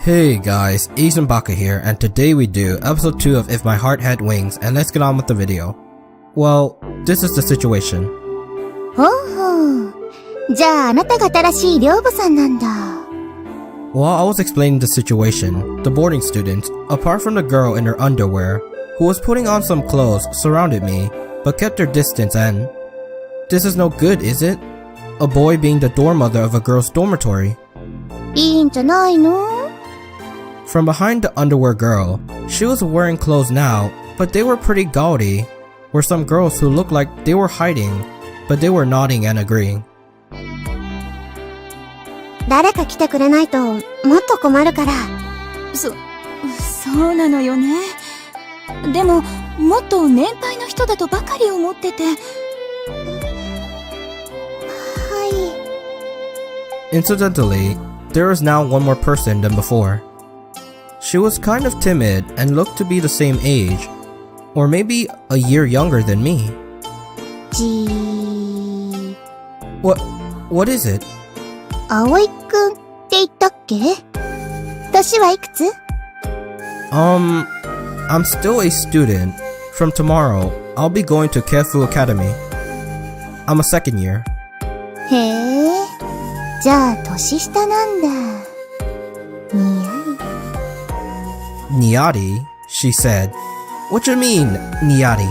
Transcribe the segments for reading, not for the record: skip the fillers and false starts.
Hey guys, Aznbaka here, and today we do episode 2 of If My Heart Had Wings, and let's get on with the video. Well, this is the situation. ほうほう。じゃああなたが新しい寮母さんなんだ。While I was explaining the situation, the boarding students, apart from the girl in her underwear, who was putting on some clothes, surrounded me, but kept their distance and... This is no good, is it? A boy being the dorm mother of a girl's dormitory. いいんじゃないの? From behind the underwear girl, she was wearing clothes now, but they were pretty gaudy, were some girls who looked like they were hiding, but they were nodding and agreeing. 誰か来てくれないともっと困るから。そうなのよね。でも、もっと年配の人だとばかり思ってて。はい。Incidentally, there is now one more person than before. She was kind of timid and looked to be the same age, or maybe a year younger than me. What is it? 葵くんって言ったっけ? 年はいくつ? I'm still a student. From tomorrow, I'll be going to Kefu Academy. I'm a second year. へえ、じゃあ年下なんだ。Niari, she said. What you mean, Niari?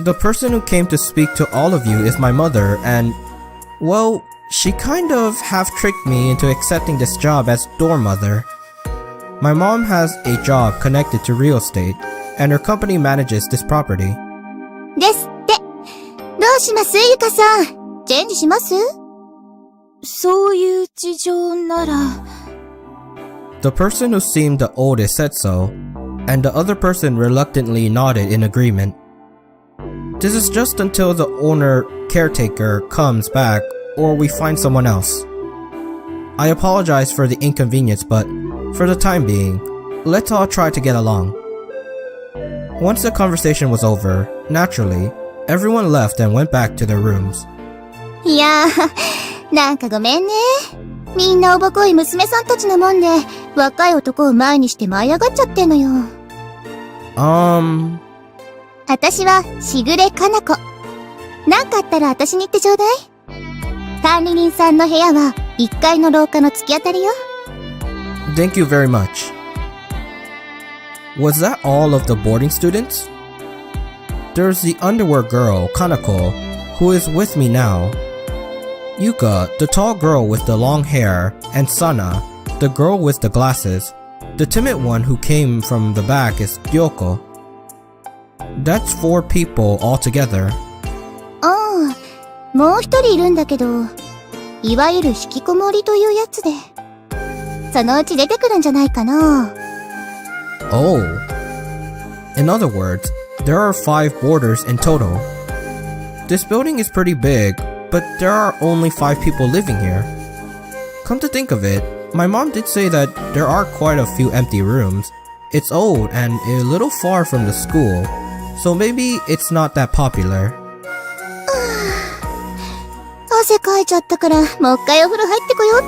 The person who came to speak to all of you is my mother and, well, she kind of half-tricked me into accepting this job as dorm mother. My mom has a job connected to real estate, and her company manages this property. ですって。どうします、ゆかさん。チェンジします?そういう事情なら。The person who seemed the oldest said so, and the other person reluctantly nodded in agreement. This is just until the owner-caretaker comes back or we find someone else. I apologize for the inconvenience, but for the time being, let's all try to get along. Once the conversation was over, naturally, everyone left and went back to their rooms. いやー、なんかごめんね。みんなおぼこい娘さんたちのもんで、若い男を前にして舞い上がっちゃってんのよ。私はしぐれかなこ。なんかあったら私に言ってちょうだい。管理人さんの部屋は1階の廊下の突き当たりよ。Thank you very much. Was that all of the boarding students? There's the underwear girl, Kanako, who is with me now. Yuka, the tall girl with the long hair, and Sana, the girl with the glasses. The timid one who came from the back is Ryoko. That's 4 people altogether. ああ、もう一人いるんだけど、いわゆる引きこもりというやつで。そのうち出てくるんじゃないかな。Oh. In other words, there are 5 boarders in total. This building is pretty big, but there are only 5 people living here. Come to think of it, my mom did say that there are quite a few empty rooms. It's old and a little far from the school, so maybe it's not that popular. 汗かいちゃったから、もう一回お風呂入ってこよっ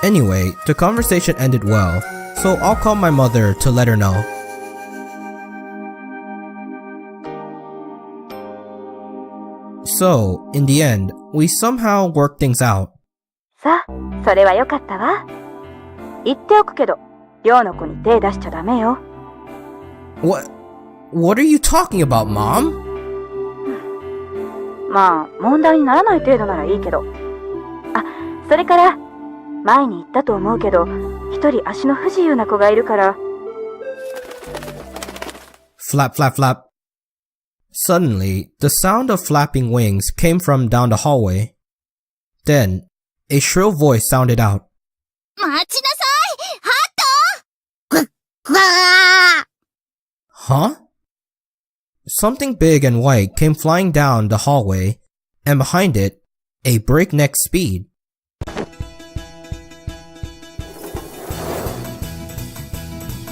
と。Anyway, the conversation ended well, so I'll call my mother to let her know. So, in the end, we somehow worked things out. さあ、それはよかったわ。言っておくけど、寮の子に手出しちゃダメよ。What are you talking about, Mom? まあ、問題にならない程度ならいいけど。あ、それから、前に言ったと思うけど、一人足の不自由な子がいるから。Flap, flap, flap. Suddenly, the sound of flapping wings came from down the hallway. Then, a shrill voice sounded out. 待ちなさい！ハト！ぐわー！ Huh? Something big and white came flying down the hallway, and behind it, a breakneck speed.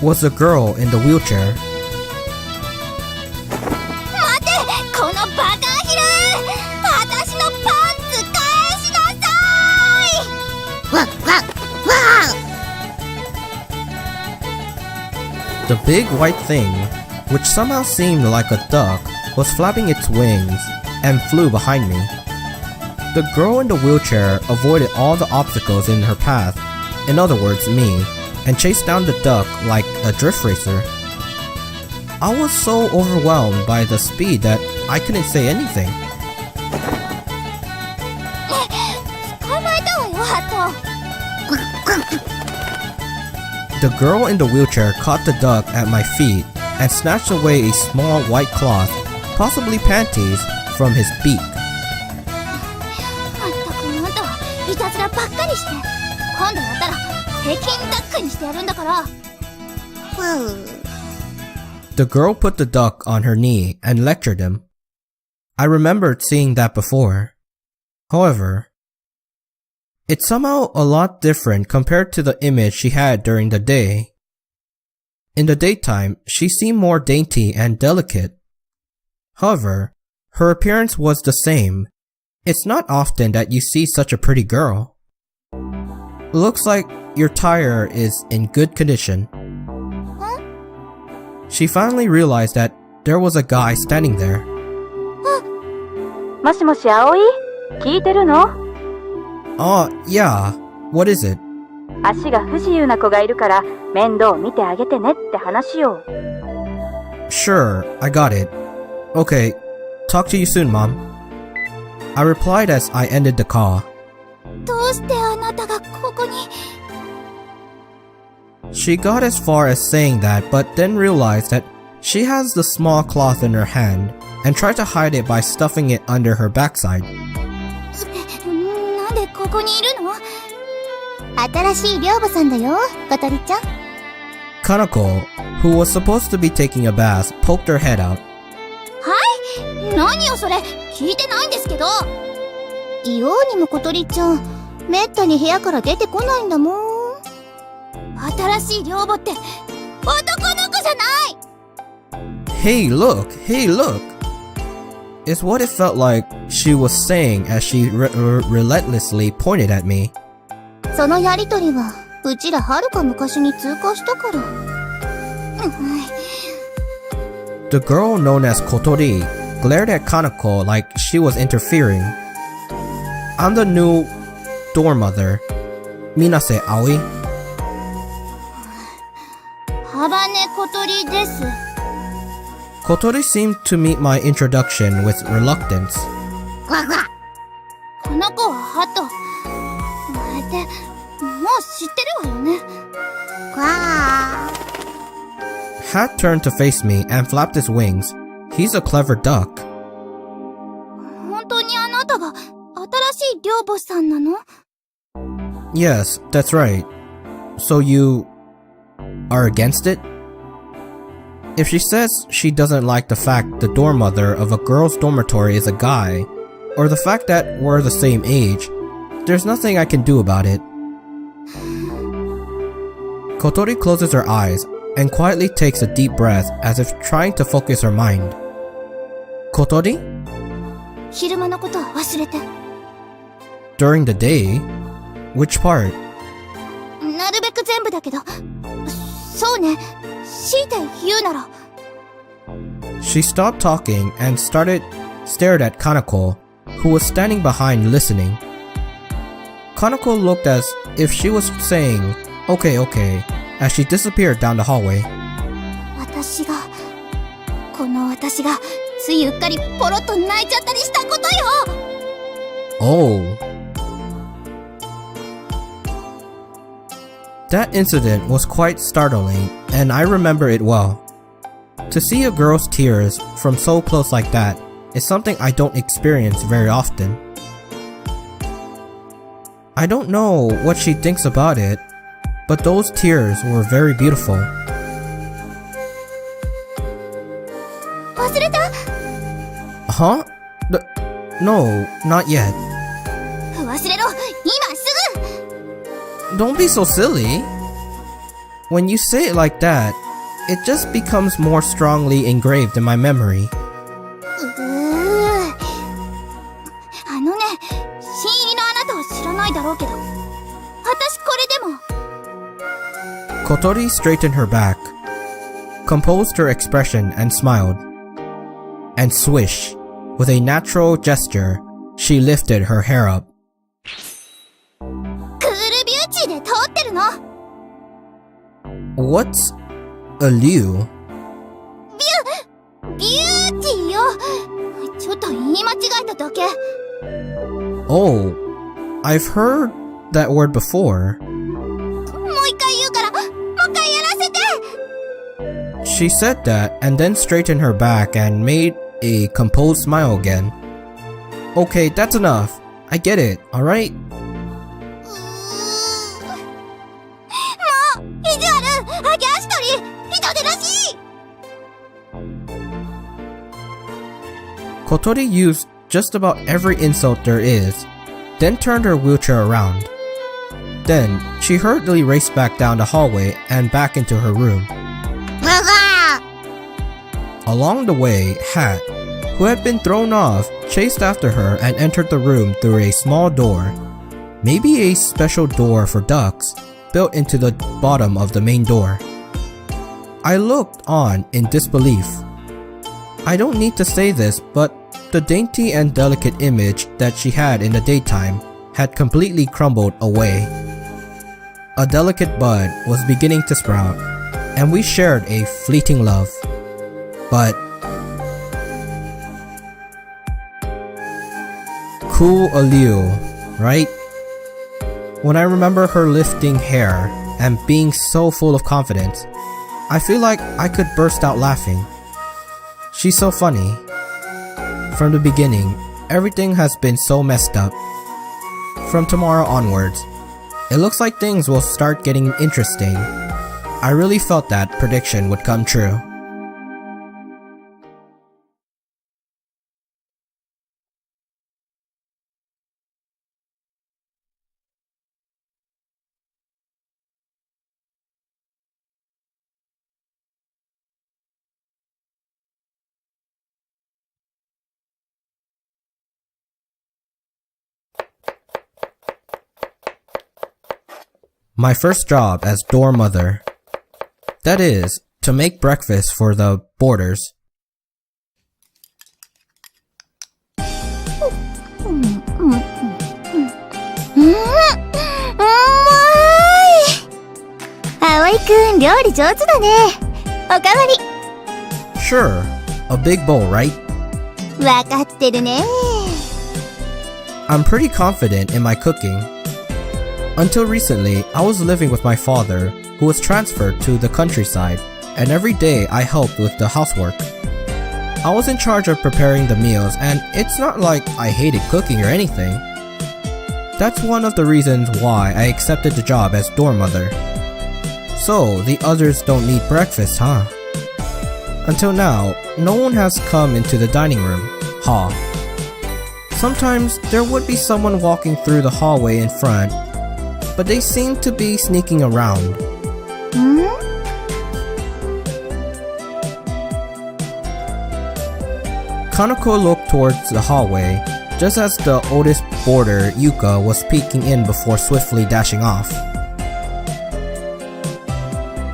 Was a girl in the wheelchair. 待て！このバカアヒル！私のパンツ返しなさい！わっわっわっ！ The big white thing, which somehow seemed like a duck, was flapping its wings and flew behind me. The girl in the wheelchair avoided all the obstacles in her path, in other words, me, and chased down the duck like a drift racer. I was so overwhelmed by the speed that I couldn't say anything. 捕まえたわよ、ハト。 The girl in the wheelchair caught the duck at my feet and snatched away a small white cloth, possibly panties, from his beak. まったくあんたはいたずらばっかりして。今度やったら北京ダックにしてやるんだから。The girl put the duck on her knee and lectured him. I remembered seeing that before. However, it's somehow a lot different compared to the image she had during the day. In the daytime, she seemed more dainty and delicate. However, her appearance was the same. It's not often that you see such a pretty girl. Looks like your tire is in good condition. Huh? She finally realized that there was a guy standing there. もしもし、葵？聞いてるの？ Yeah. What is it? 足が不自由な子がいるから面倒見てあげてねって話よ。Sure, I got it. Okay, talk to you soon, Mom. I replied as I ended the call. どうしてあなたがここに。 She got as far as saying that, but then realized that she has the small cloth in her hand and tried to hide it by stuffing it under her backside. なんでここにいるの？新しい寮母さんだよ、小鳥ちゃん。Kanako, who was supposed to be taking a bath, poked her head out. はい？何よそれ、聞いてないんですけど。いようにも小鳥ちゃん、めったに部屋から出てこないんだもん。新しい寮母って男の子じゃない。 Hey, look! Is what it felt like she was saying as she relentlessly pointed at me. そのやりとりはうちらはるか昔に通過したから。The girl known as Kotori glared at Kanako like she was interfering. I'm the new door mother, Minase Aoi. ハバネ小鳥です。 Kotori seemed to meet my introduction with reluctance. この子はハト。ってもう知ってるわよね。Hat turned to face me and flapped his wings. He's a clever duck. 本当にあなたが新しい寮母さんなの？ Yes, that's right. So you are against it? If she says she doesn't like the fact the door mother of a girl's dormitory is a guy, or the fact that we're the same age, there's nothing I can do about it. Kotori closes her eyes and quietly takes a deep breath as if trying to focus her mind. Kotori? 昼間のことは忘れて。 During the day? Which part? なるべく全部だけど。そうね。強いて言うなら。 She stopped talking and stared at Kanako, who was standing behind listening. Kanako looked as if she was saying, okay, as she disappeared down the hallway. この私がついうっかりポロッと泣いちゃったりしたことよ。 Oh. That incident was quite startling, and I remember it well. To see a girl's tears from so close like that is something I don't experience very often. I don't know what she thinks about it, but those tears were very beautiful. 忘れた？ Huh? No, not yet. 忘れろ、今すぐ。 Don't be so silly. When you say it like that, it just becomes more strongly engraved in my memory. あのね、新入りのあなたは知らないだろうけど、私これでも。 Kotori straightened her back. composed her expression and smiled. And swish, with a natural gesture, she lifted her hair up. クールビューティーで通ってるの。 What's a liu? ビューティーよ。ちょっと言い間違えただけ。 Oh, I've heard that word before. もう一回言うから、もう一回やらせて。 She said that and then straightened her back and made a composed smile again. Okay, that's enough. I get it, alright? もう、意地悪、アゲハ一人、人でらしい。 Kotori used just about every insult there is, then turned her wheelchair around. Then, she hurriedly raced back down the hallway and back into her room. Along the way, Hat, who had been thrown off, chased after her and entered the room through a small door, maybe a special door for ducks, built into the bottom of the main door. I looked on in disbelief. I don't need to say this, but the dainty and delicate image that she had in the daytime had completely crumbled away. A delicate bud was beginning to sprout, and we shared a fleeting love. But cool Aliu, right? When I remember her lifting hair and being so full of confidence, I feel like I could burst out laughing. She's so funny. From the beginning, everything has been so messed up. From tomorrow onwards, it looks like things will start getting interesting. I really felt that prediction would come true. My first job as dorm mother. That is, to make breakfast for the boarders. 葵くん、料理上手だね。おかわり。 Sure, a big bowl, right? わかってるね。 I'm pretty confident in my cooking. Until recently, I was living with my father, who was transferred to the countryside, and every day I helped with the housework. I was in charge of preparing the meals, and it's not like I hated cooking or anything. That's one of the reasons why I accepted the job as dorm mother. So, the others don't need breakfast, huh? Until now, no one has come into the dining room, huh? Sometimes, there would be someone walking through the hallway in front, but they seem to be sneaking around. Kanako looked towards the hallway, just as the oldest boarder, Yuka, was peeking in before swiftly dashing off.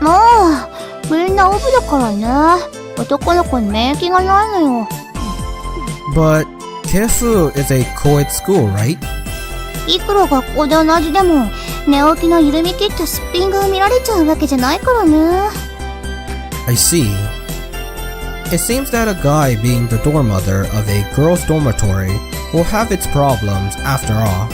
もう、みんなオブだからね。男の子に免疫がないのよ。But Kesu is a co-ed school, right? いくら学校で同じでも、寝起きの緩み切ったすっぴんが見られちゃうわけじゃないからね。I see. It seems that a guy being the dorm mother of a girls' dormitory will have its problems after all.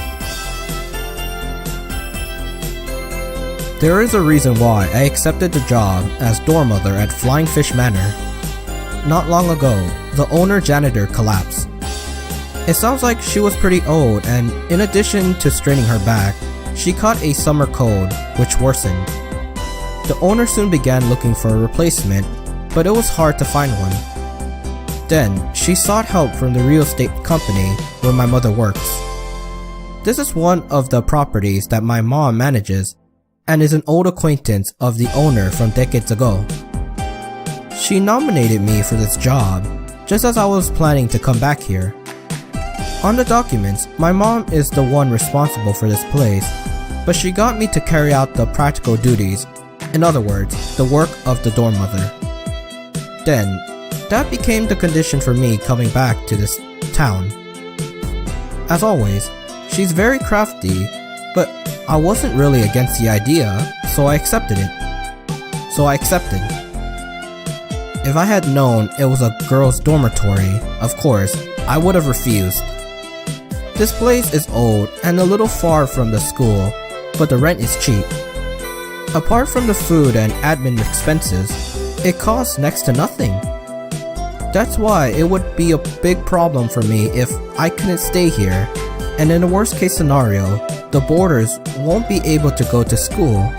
There is a reason why I accepted the job as dorm mother at Flying Fish Manor. Not long ago, the owner janitor collapsed. It sounds like she was pretty old, and in addition to straining her back, she caught a summer cold, which worsened. The owner soon began looking for a replacement, but it was hard to find one. Then, she sought help from the real estate company where my mother works. This is one of the properties that my mom manages, and is an old acquaintance of the owner from decades ago. She nominated me for this job, just as I was planning to come back here. On the documents, my mom is the one responsible for this place, but she got me to carry out the practical duties, in other words, the work of the dorm mother. then, that became the condition for me coming back to this town. As always, she's very crafty, but I wasn't really against the idea, so I accepted it. If I had known it was a girls' dormitory, of course, I would have refused. This place is old and a little far from the school, but the rent is cheap. Apart from the food and admin expenses, it costs next to nothing. That's why it would be a big problem for me if I couldn't stay here, and in the worst case scenario, the boarders won't be able to go to school.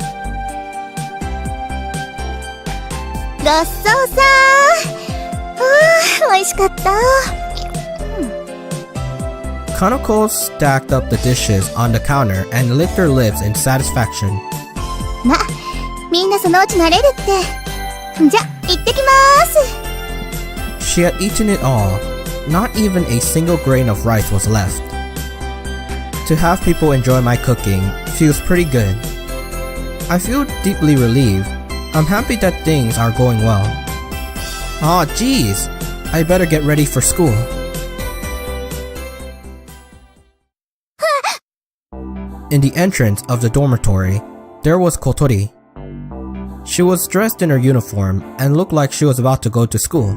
ごちそうさー。美味しかった。Kaneko stacked up the dishes on the counter and licked her lips in satisfaction. ま、みんなそのうち慣れるって。じゃ、行ってきまーす。She had eaten it all. Not even a single grain of rice was left. To have people enjoy my cooking feels pretty good. I feel deeply relieved. I'm happy that things are going well. Ah, geez. I better get ready for school. In the entrance of the dormitory, there was Kotori. She was dressed in her uniform and looked like she was about to go to school.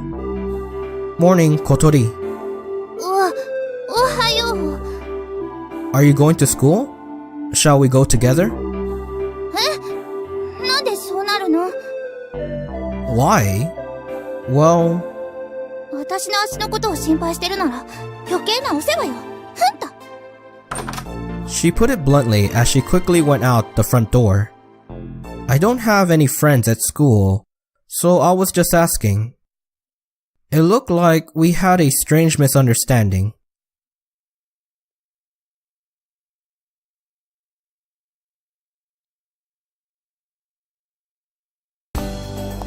Morning, Kotori. おはよう。 Are you going to school? Shall we go together? なんでそうなるの？ Why? Well... 私の足のことを心配してるなら余計なお世話よ。ふんと。 She put it bluntly as she quickly went out the front door. I don't have any friends at school, so I was just asking. It looked like we had a strange misunderstanding.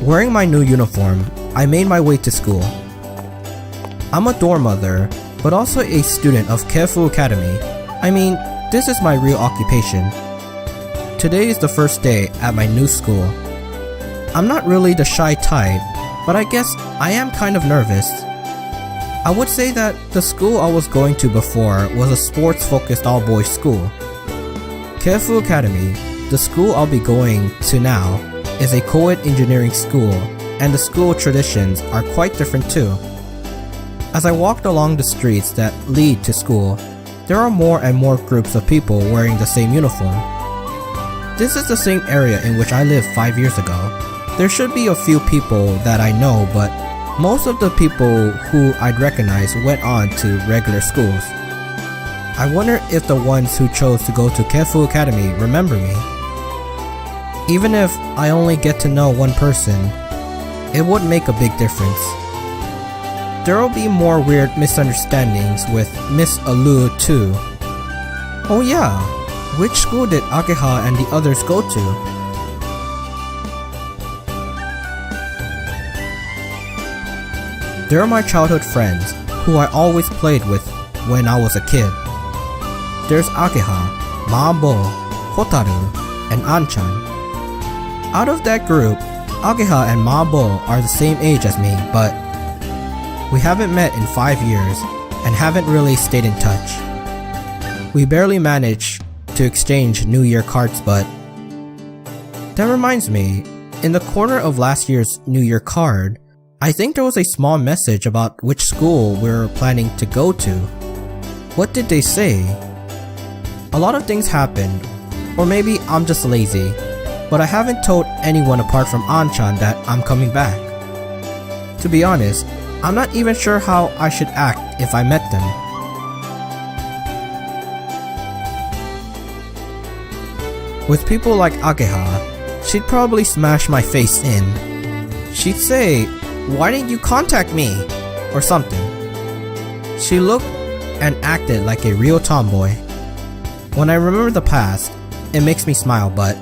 Wearing my new uniform, I made my way to school. I'm a dorm mother, but also a student of Kefu Academy. I mean, this is my real occupation. Today is the first day at my new school. I'm not really the shy type, but I guess I am kind of nervous. I would say that the school I was going to before was a sports-focused all-boys school. Kefu Academy, the school I'll be going to now, is a co-ed engineering school, and the school traditions are quite different too. As I walked along the streets that lead to school, there are more and more groups of people wearing the same uniform. This is the same area in which I lived 5 years ago. There should be a few people that I know, but most of the people who I'd recognize went on to regular schools. I wonder if the ones who chose to go to Kefu Academy remember me. Even if I only get to know one person, it would make a big difference. There'll be more weird misunderstandings with Miss Alu too. Oh yeah, which school did Ageha and the others go to? They're my childhood friends, who I always played with when I was a kid. There's Ageha, Maabo, Hotaru, and Anchan. Out of that group, Ageha and Maabo are the same age as me, but we haven't met in 5 years and haven't really stayed in touch. We barely managed to exchange New Year cards, but that reminds me, in the corner of last year's New Year card, I think there was a small message about which school we were planning to go to. What did they say? A lot of things happened, or maybe I'm just lazy, but I haven't told anyone apart from Anchan that I'm coming back. To be honest, I'm not even sure how I should act if I met them. With people like Ageha, she'd probably smash my face in. She'd say, "Why didn't you contact me?" or something. She looked and acted like a real tomboy. When I remember the past, it makes me smile, but...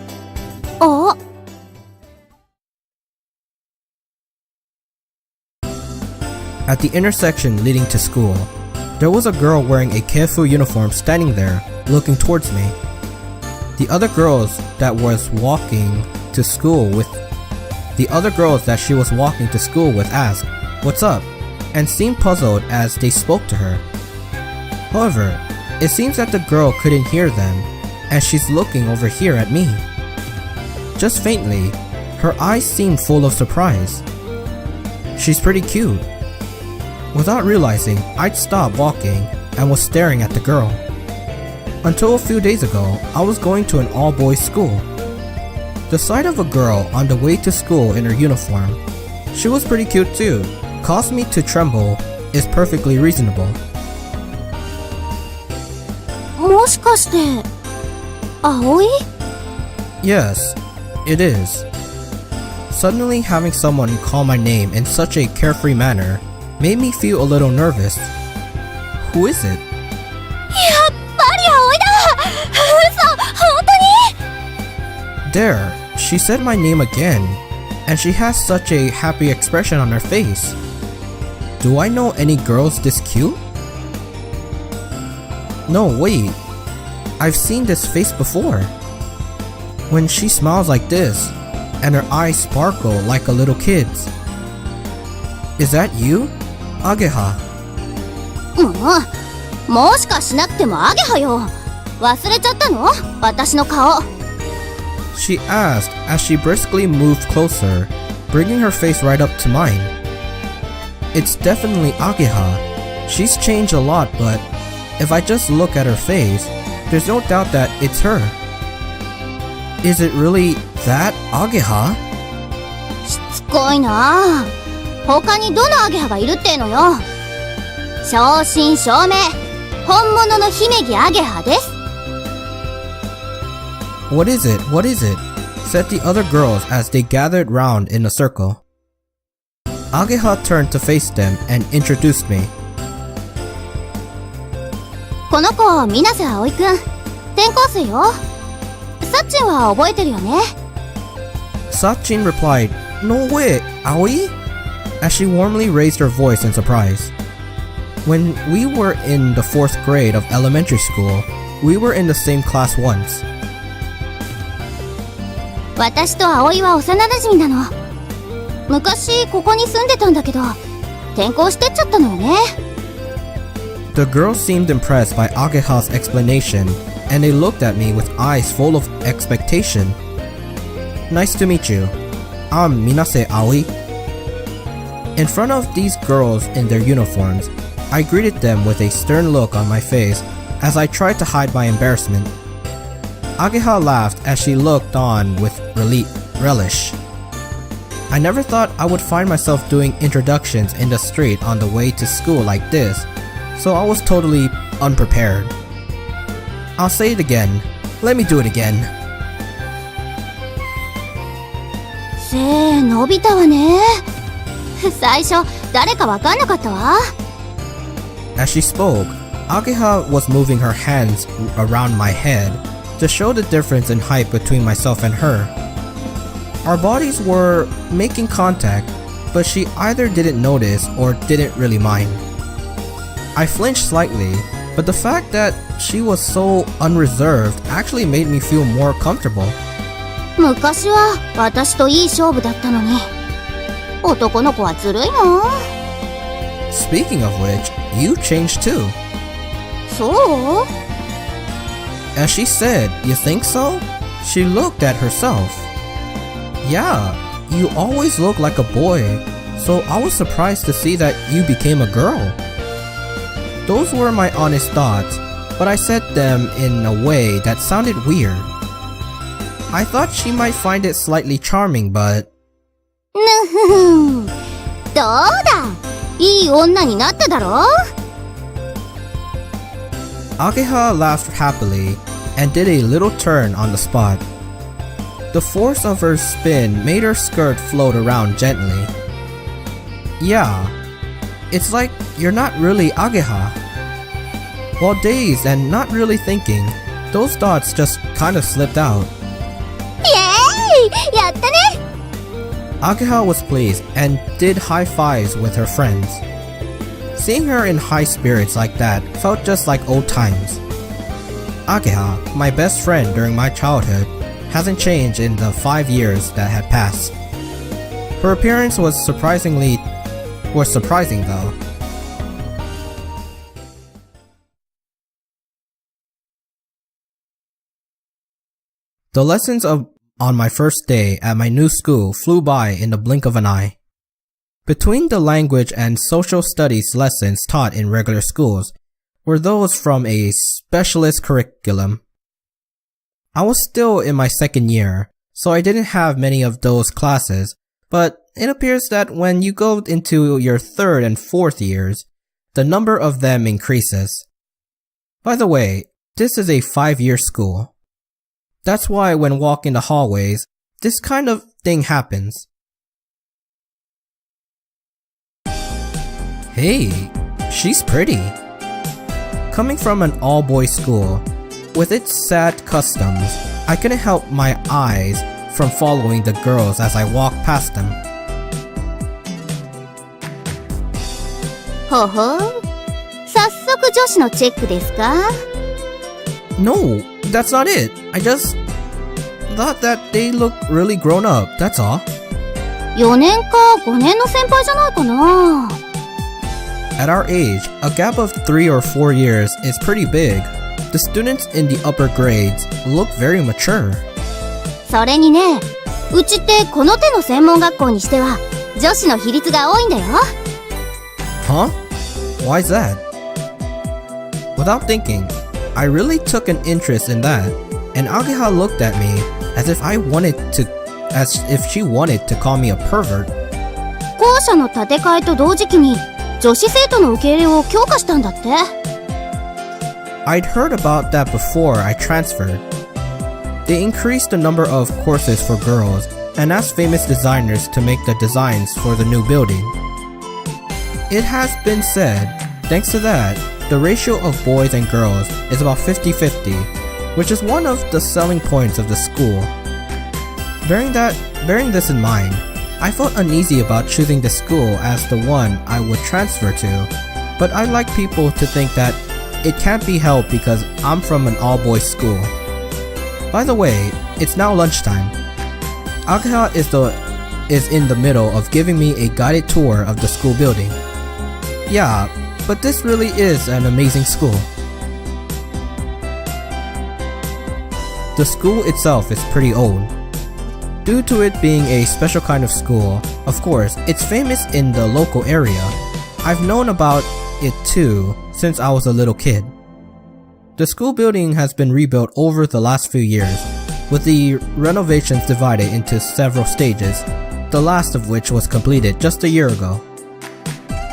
Oh! At the intersection leading to school, there was a girl wearing a Kefu uniform standing there, looking towards me. The other girls that was walking to school with the other girls that she was walking to school with asked, "What's up?" and seemed puzzled as they spoke to her. However, it seems that the girl couldn't hear them, and she's looking over here at me. Just faintly, her eyes seem full of surprise. She's pretty cute. Without realizing, I'd stopped walking and was staring at the girl. Until a few days ago, I was going to an all-boys school. The sight of a girl on the way to school in her uniform, she was pretty cute too, caused me to tremble is perfectly reasonable. もしかして、葵? Yes, it is. Suddenly having someone call my name in such a carefree manner made me feel a little nervous. Who is it? やっぱり葵だ! 嘘、本当に? There, she said my name again, and she has such a happy expression on her face. Do I know any girls this cute? No, wait. I've seen this face before. When she smiles like this, and her eyes sparkle like a little kid's. Is that you, Ageha? もしかしなくてもアゲハよ。忘れちゃったの？私の顔。She asked as she briskly moved closer, bringing her face right up to mine. It's definitely Ageha. She's changed a lot, but if I just look at her face, there's no doubt that it's her. Is it really that Ageha? しつこいな。他にどのアゲハがいるってのよ。正真正銘、本物の姫木アゲハです。What is it? What is it? Said the other girls as they gathered round in a circle. Ageha turned to face them and introduced me. この子、水瀬葵くん。転校生よ。サッチンは覚えてるよね。Sachin replied, "No way, Aoi?" as she warmly raised her voice in surprise. When we were in the 4th grade of elementary school, we were in the same class once. 私と葵は幼馴染なの。昔ここに住んでたんだけど、転校してっちゃったのよね。The girls seemed impressed by Ageha's explanation, and they looked at me with eyes full of expectation. Nice to meet you. I'm Minase Aoi. In front of these girls in their uniforms, I greeted them with a stern look on my face as I tried to hide my embarrassment. Ageha laughed as she looked on with relish. I never thought I would find myself doing introductions in the street on the way to school like this, so I was totally unprepared. I'll say it again. Let me do it again. 背伸びたわね。最初誰かわかんなかったわ。As she spoke, Ageha was moving her hands around my head to show the difference in height between myself and her. Our bodies were making contact, but she either didn't notice or didn't really mind. I flinched slightly, but the fact that she was so unreserved actually made me feel more comfortable. 昔は私といい勝負だったのに。男の子はずるいな。Speaking of which, you changed too. そう？ As she said, "You think so?" She looked at herself. Yeah, you always look like a boy, so I was surprised to see that you became a girl. Those were my honest thoughts, but I said them in a way that sounded weird. I thought she might find it slightly charming, but... ぬふふん。どうだ、いい女になっただろ。Ageha laughed happily and did a little turn on the spot. The force of her spin made her skirt float around gently. Yeah, it's like you're not really Ageha. While dazed and not really thinking, those thoughts just kind of slipped out. イエーイ、やったね。Ageha was pleased and did high fives with her friends. Seeing her in high spirits like that felt just like old times. Ageha, my best friend during my childhood, hasn't changed in the 5 years that had passed. Her appearance was surprising though. The lessons on my first day at my new school flew by in the blink of an eye. Between the language and social studies lessons taught in regular schools were those from a specialist curriculum. I was still in my second year, so I didn't have many of those classes, but it appears that when you go into your third and fourth years, the number of them increases. By the way, this is a 5-year school. That's why when walking the hallways, this kind of thing happens. Hey, she's pretty. Coming from an all-boys school, with its sad customs, I couldn't help my eyes from following the girls as I walked past them. ほほう。早速女子のチェックですか？ No, that's not it. I just thought that they look really grown up, that's all. 4年か5年の先輩じゃないかな。At our age, a gap of 3 or 4 years is pretty big. The students in the upper grades look very mature. それにね、うちってこの手の専門学校にしては女子の比率が多いんだよ。Huh? Why's that? Without thinking, I really took an interest in that, and Ageha looked at me as if she wanted to call me a pervert. 校舎の建て替えと同時期に女子生徒の受け入れを強化したんだって。I'd heard about that before I transferred. They increased the number of courses for girls and asked famous designers to make the designs for the new building. It has been said, thanks to that, the ratio of boys and girls is about 50-50, which is one of the selling points of the school. Bearing this in mind, I felt uneasy about choosing the school as the one I would transfer to, but I'd like people to think that it can't be helped because I'm from an all-boys school. By the way, it's now lunchtime. Ageha is in the middle of giving me a guided tour of the school building. Yeah, but this really is an amazing school. The school itself is pretty old. Due to it being a special kind of school, of course, it's famous in the local area. I've known about it too since I was a little kid. The school building has been rebuilt over the last few years, with the renovations divided into several stages, the last of which was completed just a year ago.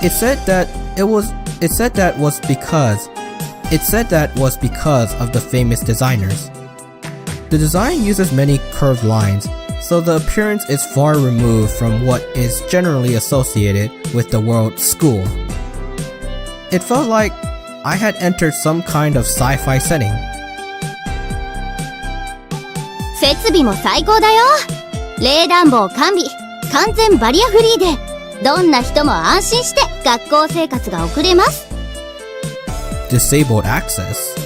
It said that was because of the famous designers. The design uses many curved lines, so the appearance is far removed from what is generally associated with the word school. It felt like I had entered some kind of sci-fi setting. 設備も最高だよ。冷暖房完備、完全バリアフリーで、どんな人も安心して学校生活が送れます。Disabled access?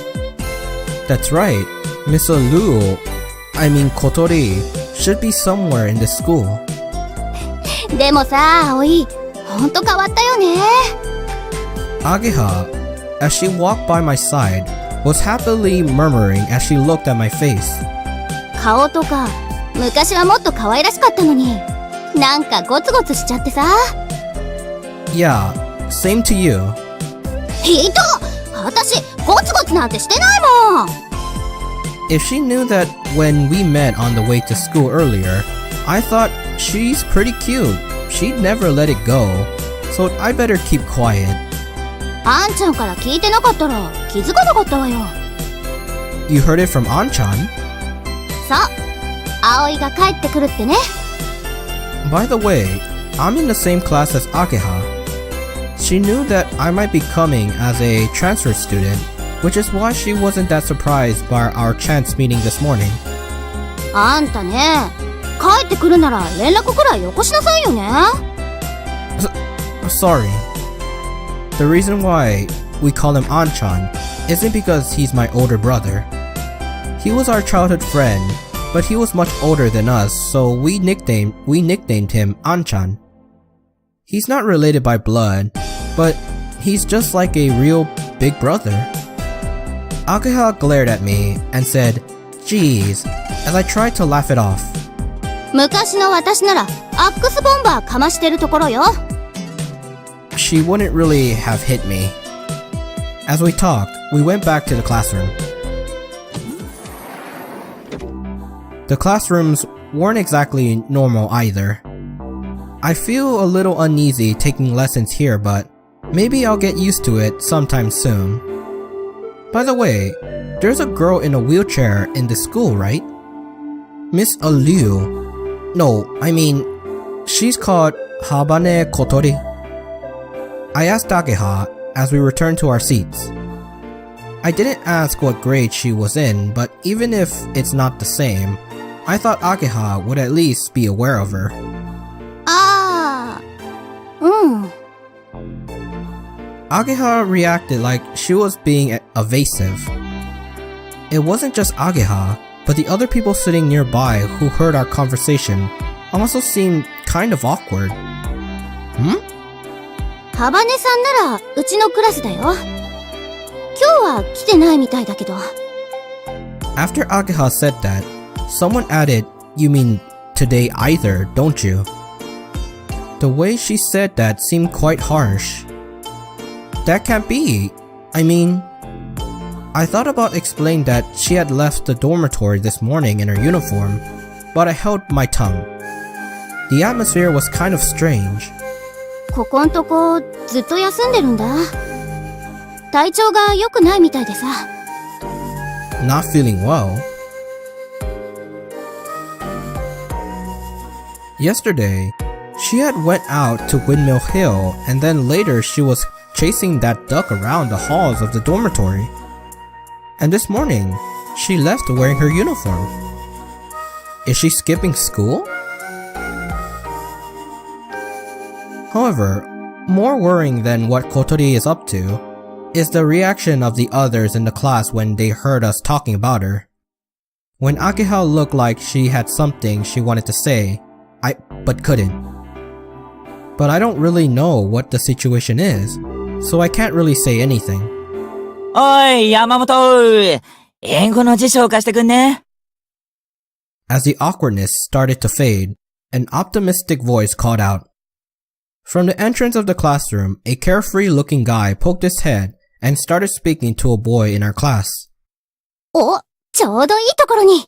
That's right. Miss Kotori should be somewhere in the school. でもさ、葵、ほんと変わったよね。Ageha, as she walked by my side, was happily murmuring as she looked at my face. 顔とか、昔はもっと可愛らしかったのに、なんかゴツゴツしちゃってさ。Yeah, same to you. ひどっ！私、ゴツゴツなんてしてないもん。If she knew that when we met on the way to school earlier, I thought she's pretty cute. She'd never let it go, so I better keep quiet. あんちゃんから聞いてなかったら気づかなかったわよ。You heard it from An-chan? そう、葵が帰ってくるってね。By the way, I'm in the same class as Ageha. She knew that I might be coming as a transfer student, which is why she wasn't that surprised by our chance meeting this morning. あんたね、帰ってくるなら連絡くらいよこしなさいよね。Sorry. The reason why we call him An-chan isn't because he's my older brother. He was our childhood friend, but he was much older than us, so we nicknamed him Anchan. He's not related by blood, but he's just like a real big brother. Ageha glared at me and said, "Geez," as I tried to laugh it off. 昔の私ならアックスボンバーかましてるところよ。She wouldn't really have hit me. As we talked, we went back to the classroom. The classrooms weren't exactly normal either. I feel a little uneasy taking lessons here, but maybe I'll get used to it sometime soon. By the way, there's a girl in a wheelchair in the school, right? Miss Aliu. No, I mean, she's called Habane Kotori. I asked Ageha as we returned to our seats. I didn't ask what grade she was in, but even if it's not the same, I thought Ageha would at least be aware of her. ああ、うん。Ageha reacted like she was being evasive. It wasn't just Ageha, but the other people sitting nearby who heard our conversation also seemed kind of awkward. Hmm? ハバネさんならうちのクラスだよ。今日は来てないみたいだけど。After Ageha said that, someone added, "You mean today either, don't you?" The way she said that seemed quite harsh. That can't be. I mean, I thought about explaining that she had left the dormitory this morning in her uniform, but I held my tongue. The atmosphere was kind of strange. ここんとこずっと休んでるんだ。体調が良くないみたいでさ。Not feeling well. Yesterday, she had went out to Windmill Hill, and then later she was chasing that duck around the halls of the dormitory. And this morning, she left wearing her uniform. Is she skipping school? However, more worrying than what Kotori is up to is the reaction of the others in the class when they heard us talking about her. When Ageha looked like she had something she wanted to say, but couldn't. But I don't really know what the situation is, so I can't really say anything. おい、山本！英語の辞書を貸してくんね。As the awkwardness started to fade, an optimistic voice called out. From the entrance of the classroom, a carefree-looking guy poked his head and started speaking to a boy in our class. お、ちょうどいいところに。おーい、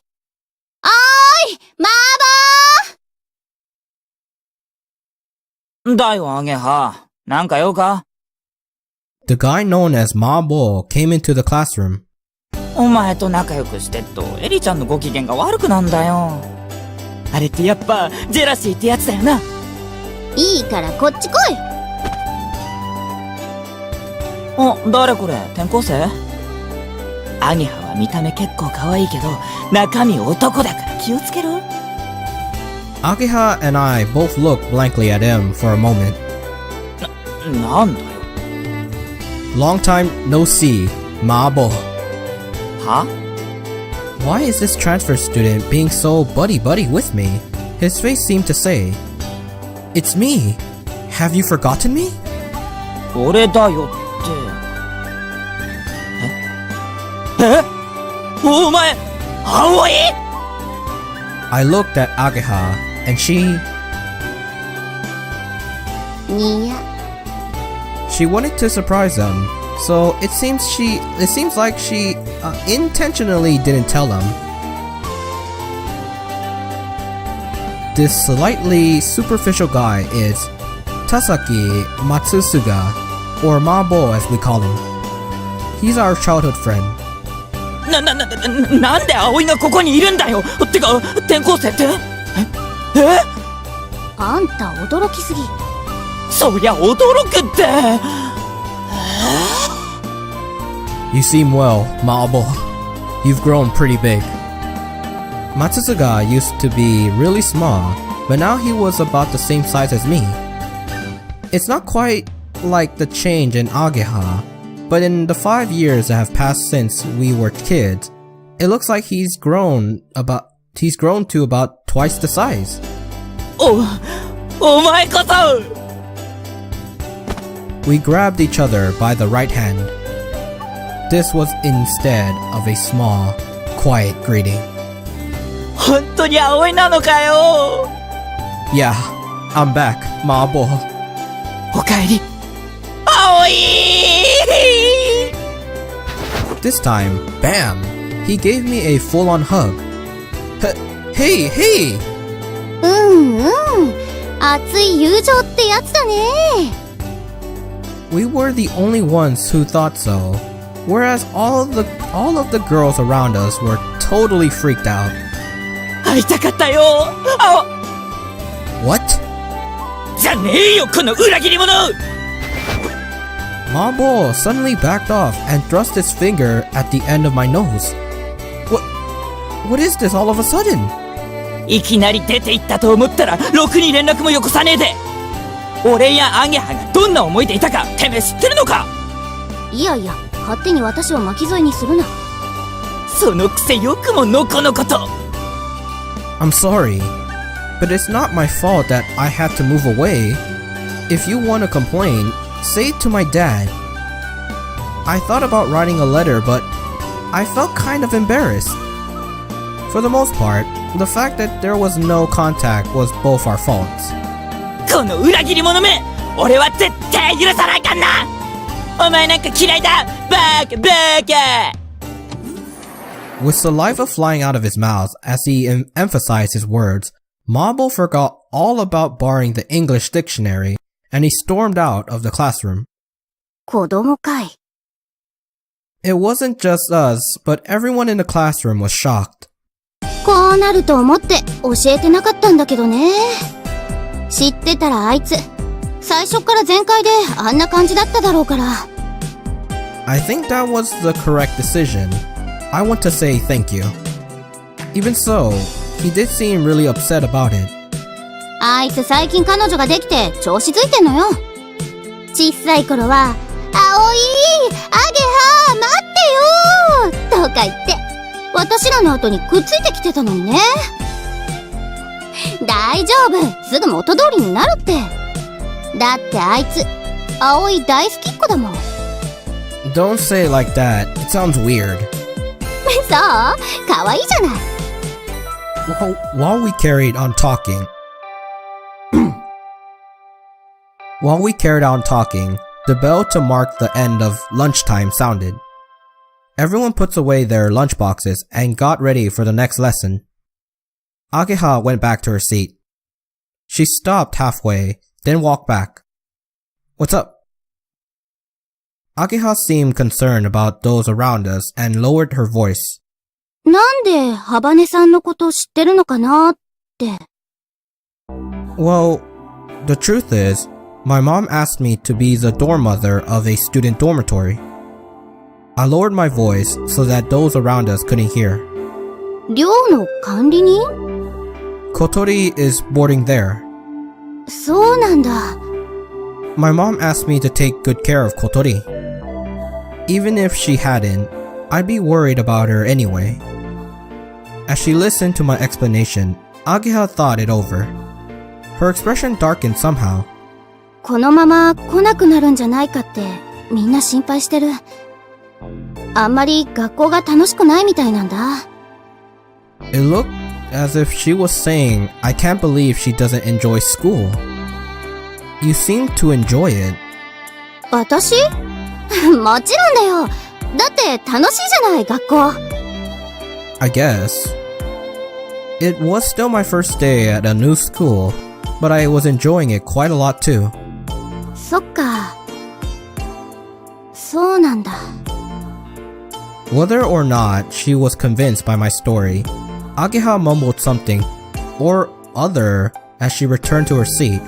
マーボー！だよ、アゲハ。なんか用か？ The guy known as Ma Bo came into the classroom. お前と仲良くしてっと、エリちゃんのご機嫌が悪くなんだよ。あれってやっぱ、ジェラシーってやつだよな。いいからこっち来い。お、誰これ？転校生？アゲハは見た目結構可愛いけど、中身男だから気をつけろ。Ageha and I both looked blankly at him for a moment. なんだよ。Long time no see, Ma Bo. は？ Why is this transfer student being so buddy-buddy with me? His face seemed to say, "It's me. Have you forgotten me?" 俺だよって。え？お前、葵？ I looked at Ageha, and she にや。She wanted to surprise them, so it seems like she intentionally didn't tell them. This slightly superficial guy is Tasaki Matsusuga, or Ma-bo as we call him. He's our childhood friend. なんで葵がここにいるんだよ。てか、転校生って？え？あんた驚きすぎ。そりゃ驚くって。You seem well, Ma-bo. You've grown pretty big. Matsusuga used to be really small, but now he was about the same size as me. It's not quite like the change in Ageha, but in the 5 years that have passed since we were kids, it looks like he's grown He's grown to about twice the size. お前こそ We grabbed each other by the right hand. This was instead of a small, quiet greeting. 本当に葵なのかよ Yeah, I'm back, Maabo. おかえり葵 This time, bam! He gave me a full-on hug. Hey! うんうん。熱い友情ってやつだね。We were the only ones who thought so, whereas all of the girls around us were totally freaked out. 会いたかったよ What? じゃねえよこの裏切り者 Maabo suddenly backed off and thrust his finger at the end of my nose. What is this all of a sudden? いきなり出て行ったと思ったらろくに連絡もよこさねえで俺やアゲハがどんな思いでいたかてめえ知ってるのかいやいや、勝手に私を巻き添えにするな。そのくせよくものこのこと I'm sorry, but it's not my fault that I had to move away. If you want to complain, say it to my dad. I thought about writing a letter, but I felt kind of embarrassed. For the most part, the fact that there was no contact was both our faults. この裏切り者め俺は絶対許さないかんなお前なんか嫌いだバカバカ With saliva flying out of his mouth as he emphasized his words, Maabo forgot all about borrowing the English dictionary and he stormed out of the classroom. 子供かい。It wasn't just us, but everyone in the classroom was shocked. こうなると思って教えてなかったんだけどね。知ってたらあいつ、最初から全開であんな感じだっただろうから。I think that was the correct decision. I want to say thank you. Even so, he did seem really upset about it. あいつ最近彼女ができて調子づいてんのよ。小さい頃は、葵、アゲハ、待ってよーとか言って、私らの後にくっついてきてたのにね。大丈夫、すぐ元通りになるって。だってあいつ、葵大好きっ子だもん。Don't say it like that. It sounds weird. そう、可愛いじゃない。While we carried on talking, the bell to mark the end of lunchtime sounded. Everyone puts away their lunchboxes and got ready for the next lesson. Ageha went back to her seat. She stopped halfway, then walked back. What's up? Ageha seemed concerned about those around us and lowered her voice. なんでハバネさんのこと知ってるのかなって。Well, the truth is, my mom asked me to be the dorm mother of a student dormitory. I lowered my voice so that those around us couldn't hear. 寮の管理人？ Kotori is boarding there. そうなんだ。My mom asked me to take good care of Kotori. Even if she hadn't, I'd be worried about her anyway. As she listened to my explanation, Ageha thought it over. Her expression darkened somehow. このまま来なくなるんじゃないかってみんな心配してる。あんまり学校が楽しくないみたいなんだ。It looked as if she was saying, I can't believe she doesn't enjoy school. You seem to enjoy it. 私？もちろんだよ。だって楽しいじゃない、学校。I guess. It was still my first day at a new school, but I was enjoying it quite a lot too. そっか。そうなんだ。Whether or not she was convinced by my story, Ageha mumbled something or other as she returned to her seat.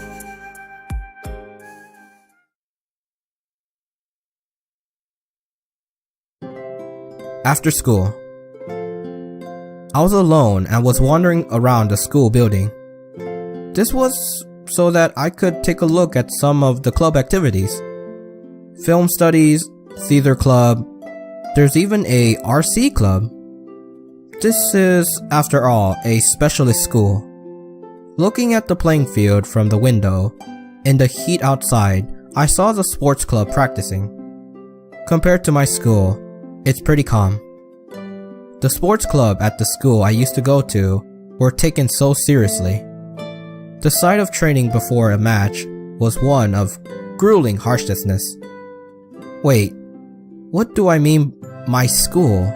After school, I was alone and was wandering around the school building. This was so that I could take a look at some of the club activities. Film studies, theater club, there's even a RC club. This is, after all, a specialist school. Looking at the playing field from the window, in the heat outside, I saw the sports club practicing. Compared to my school, it's pretty calm. The sports club at the school I used to go to were taken so seriously. The sight of training before a match was one of grueling harshness. Wait, what do I mean my school?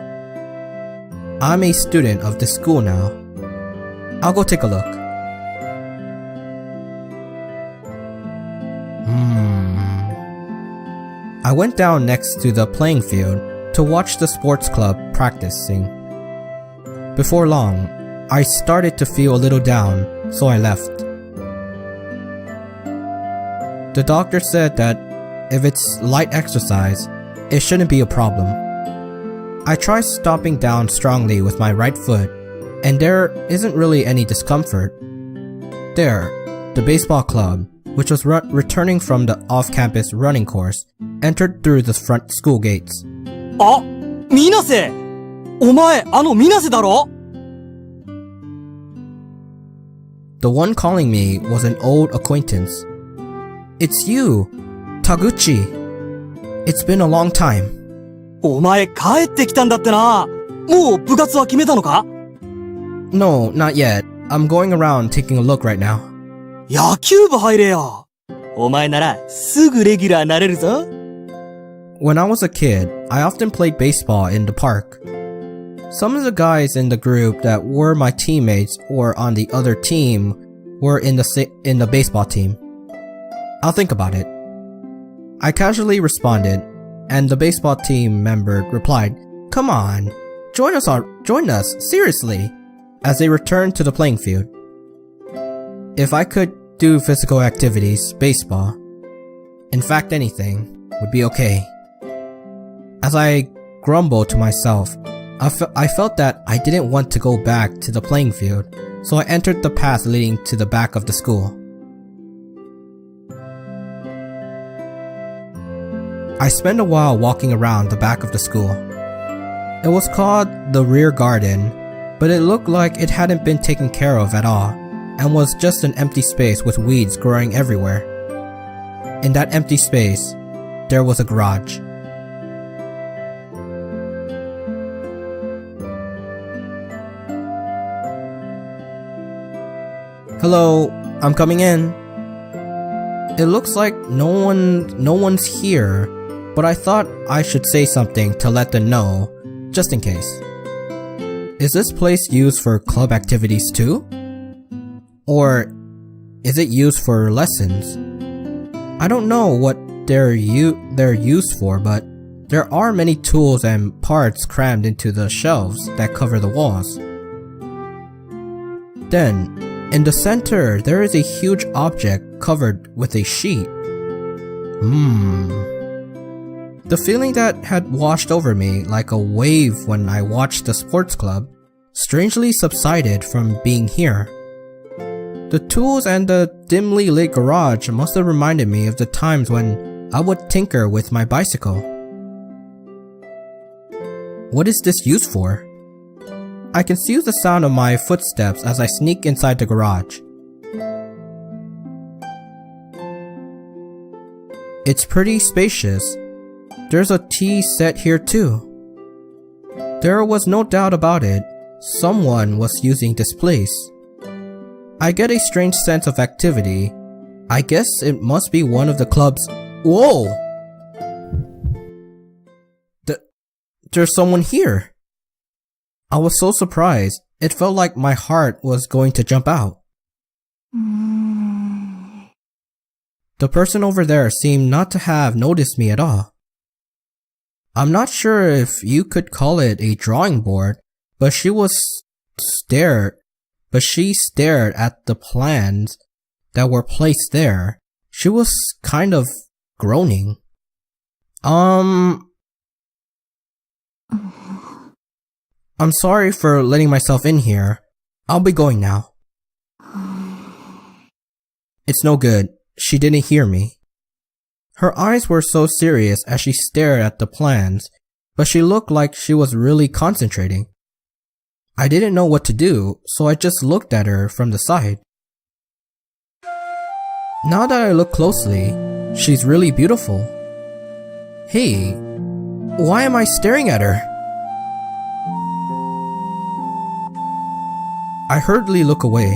I'm a student of this school now. I'll go take a look. I went down next to the playing field to watch the sports club practicing. Before long, I started to feel a little down, so I left. The doctor said that if it's light exercise, it shouldn't be a problem. I tried stomping down strongly with my right foot, and there isn't really any discomfort. There, the baseball club, which was returning from the off-campus running course, entered through the front school gates. あ、水瀬！お前、水瀬だろ？ The one calling me was an old acquaintance. It's you, Taguchi. It's been a long time. お前、帰ってきたんだってな。もう部活は決めたのか？ No, not yet. I'm going around taking a look right now. 野球部入れよ。お前なら、すぐレギュラーなれるぞ。When I was a kid, I often played baseball in the park. Some of the guys in the group that were my teammates or on the other team were in the baseball team. I'll think about it. I casually responded, and the baseball team member replied, "Come on, join us, seriously," as they returned to the playing field. If I could do physical activities, baseball, in fact anything, would be okay. As I grumbled to myself, I felt that I didn't want to go back to the playing field, so I entered the path leading to the back of the school. I spent a while walking around the back of the school. It was called the rear garden, but it looked like it hadn't been taken care of at all, and was just an empty space with weeds growing everywhere. In that empty space, there was a garage. Hello, I'm coming in. It looks like no one's here, but I thought I should say something to let them know, just in case. Is this place used for club activities too? Or is it used for lessons? I don't know what they're used for, but there are many tools and parts crammed into the shelves that cover the walls. Then, in the center, there is a huge object covered with a sheet. The feeling that had washed over me like a wave when I watched the sports club strangely subsided from being here. The tools and the dimly lit garage must have reminded me of the times when I would tinker with my bicycle. What is this used for? I can see the sound of my footsteps as I sneak inside the garage. It's pretty spacious. There's a tea set here too. There was no doubt about it. Someone was using this place. I get a strange sense of activity. I guess it must be one of the club's— Whoa! There's someone here. I was so surprised, it felt like my heart was going to jump out. The person over there seemed not to have noticed me at all. I'm not sure if you could call it a drawing board, but she stared at the plans that were placed there. She was kind of groaning. I'm sorry for letting myself in here. I'll be going now. It's no good. She didn't hear me. Her eyes were so serious as she stared at the plans, but she looked like she was really concentrating. I didn't know what to do, so I just looked at her from the side. Now that I look closely, she's really beautiful. Hey, why am I staring at her? I hurriedly look away.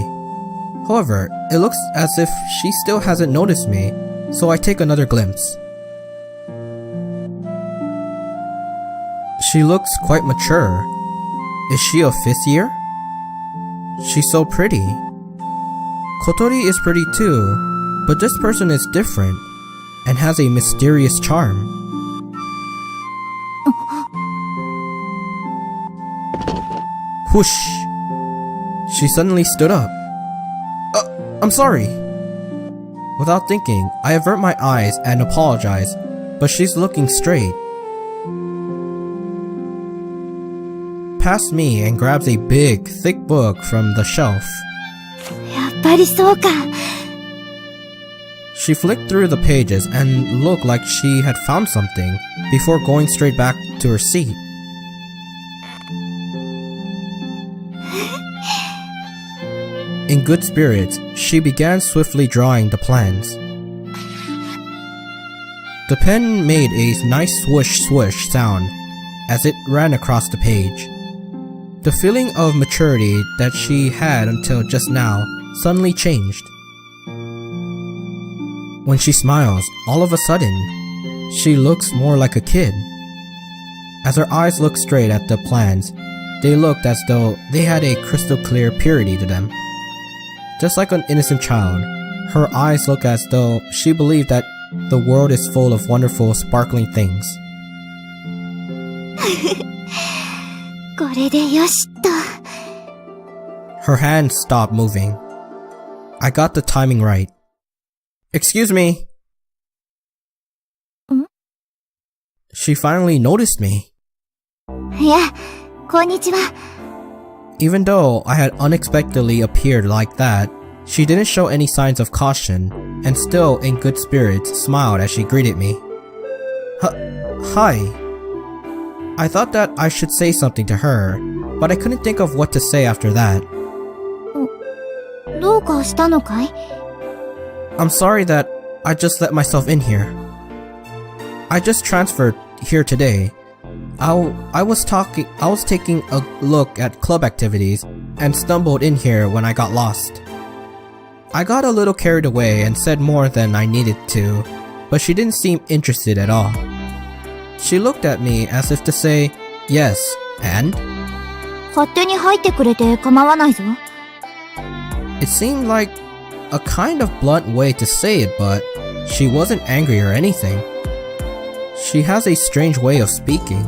However, it looks as if she still hasn't noticed me, so I take another glimpse. She looks quite mature. Is she a 5th year? She's so pretty. Kotori is pretty too, but this person is different and has a mysterious charm. Whoosh! She suddenly stood up. I'm sorry. Without thinking, I avert my eyes and apologize, but she's looking straight past me and grabs a big, thick book from the shelf. やっぱりそうか。 She flicked through the pages and looked like she had found something before going straight back to her seat. In good spirits, she began swiftly drawing the plans. The pen made a nice swoosh swoosh sound as it ran across the page. The feeling of maturity that she had until just now suddenly changed. When she smiles, all of a sudden, she looks more like a kid. As her eyes looked straight at the plans, they looked as though they had a crystal clear purity to them. Just like an innocent child, her eyes look as though she believed that the world is full of wonderful, sparkling things. これでよしっと。 Her hands stopped moving. I got the timing right. Excuse me. She finally noticed me. いや、こんにちは。 Even though I had unexpectedly appeared like that, she didn't show any signs of caution, and still in good spirits smiled as she greeted me. Hi. I thought that I should say something to her, but I couldn't think of what to say after that. どうかしたのかい？ I'm sorry that I just let myself in here. I just transferred here today. I was taking a look at club activities and stumbled in here when I got lost. I got a little carried away and said more than I needed to, but she didn't seem interested at all. She looked at me as if to say, yes, and? 勝手に入ってくれて構わないぞ。 It seemed like a kind of blunt way to say it, but she wasn't angry or anything. She has a strange way of speaking.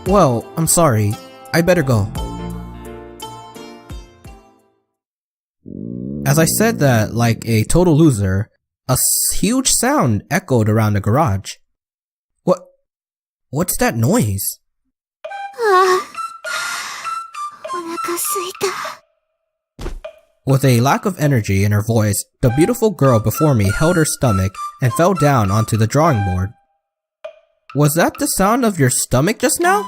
Well, I'm sorry. I better go. As I said that like a total loser, a huge sound echoed around the garage. What's that noise? ああ、お腹すいた。 With a lack of energy in her voice, the beautiful girl before me held her stomach and fell down onto the drawing board. Was that the sound of your stomach just now?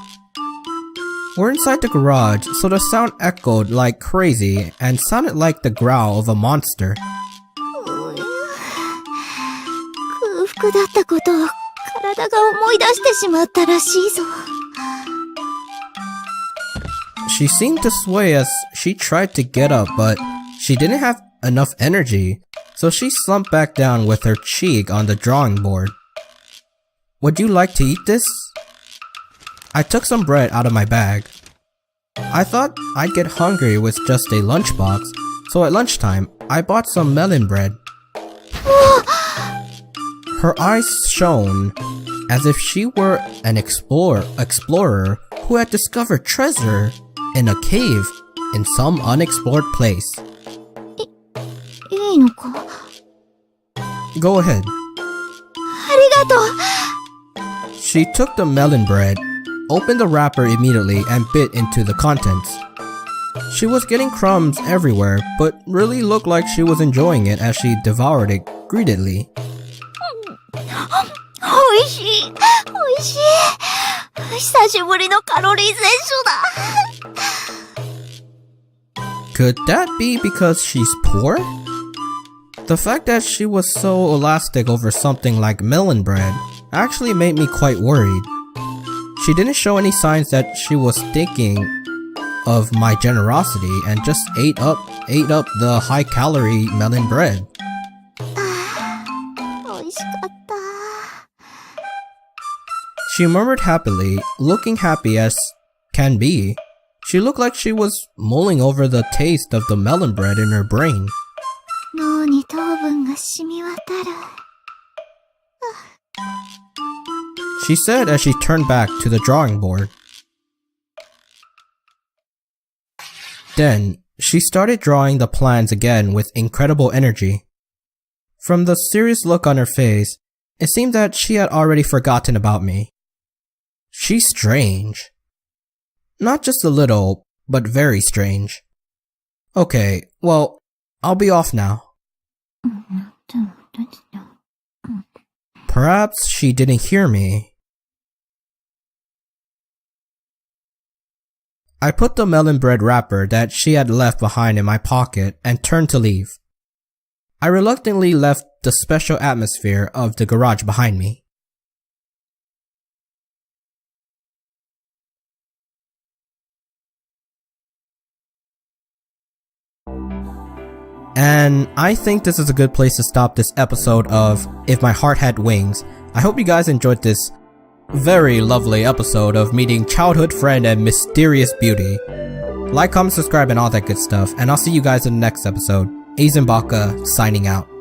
We're inside the garage, so the sound echoed like crazy and sounded like the growl of a monster. 空腹だったことを体が思い出してしまったらしいぞ。 She seemed to sway as she tried to get up, but she didn't have enough energy, so she slumped back down with her cheek on the drawing board. Would you like to eat this? I took some bread out of my bag. I thought I'd get hungry with just a lunchbox, so at lunchtime, I bought some melon bread. Her eyes shone as if she were an explorer who had discovered treasure in a cave in some unexplored place. いいのか？ Go ahead. ありがとう。 She took the melon bread, opened the wrapper immediately, and bit into the contents. She was getting crumbs everywhere, but really looked like she was enjoying it as she devoured it greedily. おいしい。おいしい。久しぶりのカロリー摂取だ。Could that be because she's poor? The fact that she was so elastic over something like melon bread actually made me quite worried. She didn't show any signs that she was thinking of my generosity and just ate up the high-calorie melon bread. 美味しかった。 She murmured happily, looking happy as can be. She looked like she was mulling over the taste of the melon bread in her brain. 脳に糖分が染み渡る。 She said as she turned back to the drawing board. Then, she started drawing the plans again with incredible energy. From the serious look on her face, it seemed that she had already forgotten about me. She's strange. Not just a little, but very strange. Okay, well, I'll be off now. Perhaps she didn't hear me. I put the melon bread wrapper that she had left behind in my pocket and turned to leave. I reluctantly left the special atmosphere of the garage behind me. And I think this is a good place to stop this episode of If My Heart Had Wings. I hope you guys enjoyed this very lovely episode of meeting childhood friend and mysterious beauty. Like, comment, subscribe, and all that good stuff. And I'll see you guys in the next episode. Aznbaka signing out.